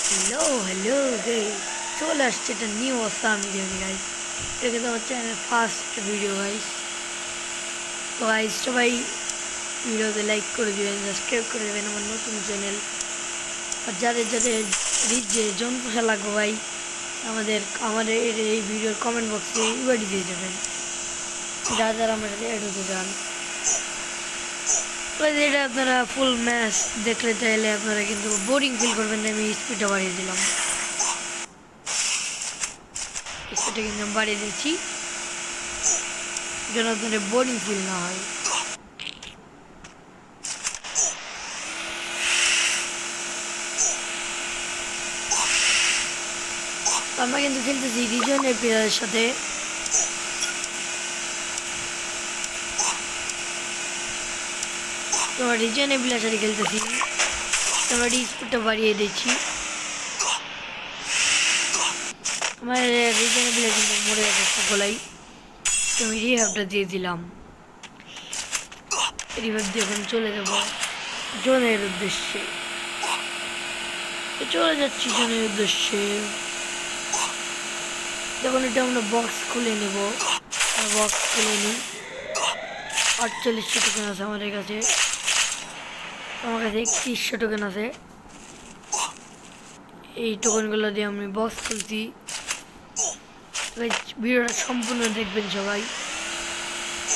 Hello hello guys, চলে আসছে একটা নিউ অসাম ভিডিও গাইস। এটা কিন্তু আমার চ্যানেলের ফার্স্ট ভিডিও গাইস। তো গাইস সবাই ভিডিওতে লাইক করে দেবেন, সাবস্ক্রাইব করে দেবেন আমার নতুন চ্যানেল। আর যাদের যাদের রিচে জন্তুষা লাগবে ভাই, আমাদের এই ভিডিওর কমেন্ট বক্সে ইউআইডি দিয়ে দেবেন, যারা যারা আমার সাথে অ্যাড হতে চান। তো এটা আপনারা ফুল ম্যাচ দেখলে চাইলে আপনারা কিন্তু বোরিং ফিল করবেন না। আমি স্পিডটা বাড়িয়ে দিলাম, স্পিডটা কিন্তু আমি বাড়িয়ে দিচ্ছি যেন আপনাদের বোরিং ফিল না হয়। আমরা কিন্তু খেলতেছি রিজনের প্লেয়ারের সাথে। তোমরা রিজনের প্লেয়ারের সাথে খেলতেছি, তোমরা স্পিডটা বাড়িয়ে দিচ্ছি। আমার রিজনের প্লেয়ার কিন্তু মরে গেছে সকলাই, তুমি রিহাবটা দিয়ে দিলাম। রিভাইভ দিয়ে এখন চলে যাব জোনের উদ্দেশ্যে। চলে যাচ্ছি জোনের উদ্দেশ্যে। যখন এটা আমরা বক্স খুলে নেব, বক্স খুলে নিই। 4800 টোকেন আছে আমাদের কাছে, আমার কাছে 3100 টোকেন আছে। এই টোকেনগুলো দিয়ে আমি বক্স খুলছি। ভিডিওটা সম্পূর্ণ দেখবেন সবাই।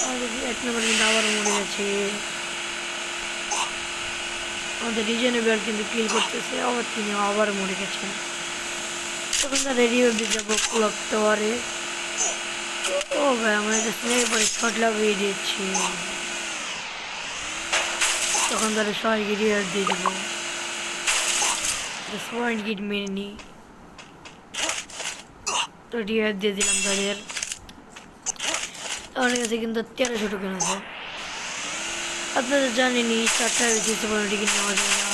আমাদের 1 নম্বর কিন্তু আবারও মরে গেছে। আমাদের রিজনের বেয়ার কিন্তু কিল করতেছে, আবার তিনি আবার মরে গেছেন। তখন তারা রিভাইভ দিতে লাগতে পারে। ও ভাই, আমরা এটা স্নাইপারে শট লাগিয়ে দিচ্ছি, তখন তারা সবাইকে রিভাইভ দিয়ে দিব। পয়েন্ট গিট মেনে নিই, তো রিভাইভ দিয়ে দিলাম তাদের। আমার কাছে কিন্তু 1300 টোকেন আছে। আপনারা জানেনই 4টা বেশি পয়েন্ট টিকিট নেওয়া যায় না,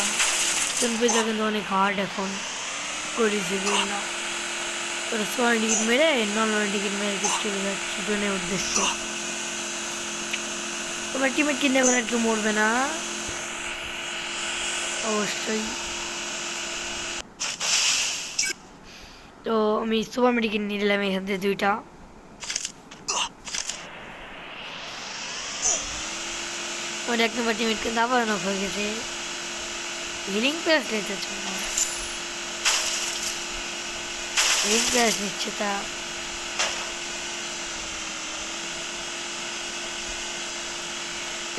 পেজা কিন্তু অনেক হার্ড এখন করেছে না। ওরা পয়েন্ট টিকিট মেরে নর্মাল টিকিট মেরে চলে যাচ্ছে জনের উদ্দেশ্যে। তোমার টিমের কিনে এখন আর কেউ মরবে না অবশ্যই। তো আমি সুপার মেডিকেট নিয়ে নিলাম এখান থেকে 2টা। আমার 1 নম্বর টিমের কিন্তু আবার নক হয়ে গেছে। হিলিং প্লাস নিতে হিলিং প্লাস নিচ্ছে তা।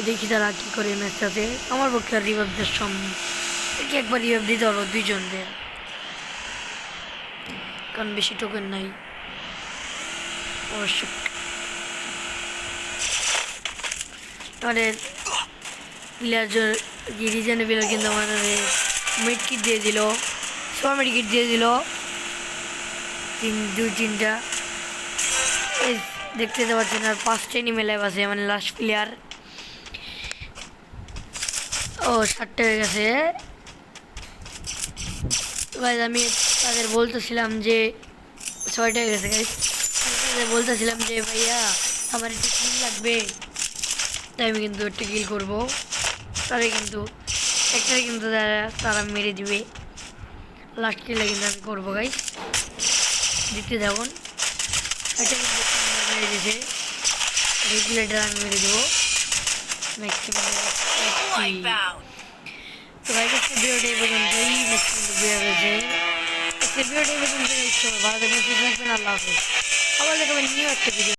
দেখি তারা কি করে ম্যাচটাতে। আমার পক্ষে আর রিভাইভদের একবার রিভাইভ দিতে পারবো দুইজনদের, কারণ বেশি টোকেন নাই অবশ্য। আমাদের প্লেয়ার রিজনের প্লেয়ার কিন্তু আমাদের মেড কিট দিয়ে দিল, সুপার মেড কিট দিয়ে দিল 2-3টা। দেখতে পাচ্ছেন আর 5টা এনিমি লাইভ আছে, মানে লাস্ট প্লেয়ার। ও 7টা হয়ে গেছে। গাইজ আমি তাদের বলতেছিলাম যে 6টা হয়ে গেছে গাইজ। তাদের বলতেছিলাম যে ভাইয়া আমার একটা কিল লাগবে, তাই আমি কিন্তু একটা কিল করবো। তারা কিন্তু একটাই কিন্তু তারা মেরে দিবে। লাস্ট কিলটা কিন্তু আমি করবো গাইজ, দিতে দেখুন। এটা কিন্তু মেরে দিয়েছে, এই কিলটা আমি মেরে দেবো ম্যাক্সিমাম। তো ভাই ভিডিওটা এই পর্যন্তই, ভিডিও রয়েছে ভিডিওটা এই পর্যন্ত। ভালো থাকবেন, সুস্থ থাকবেন, আল্লাহ হাফেজ। আবার দেখাবেন নিউ একটা ভিডিও।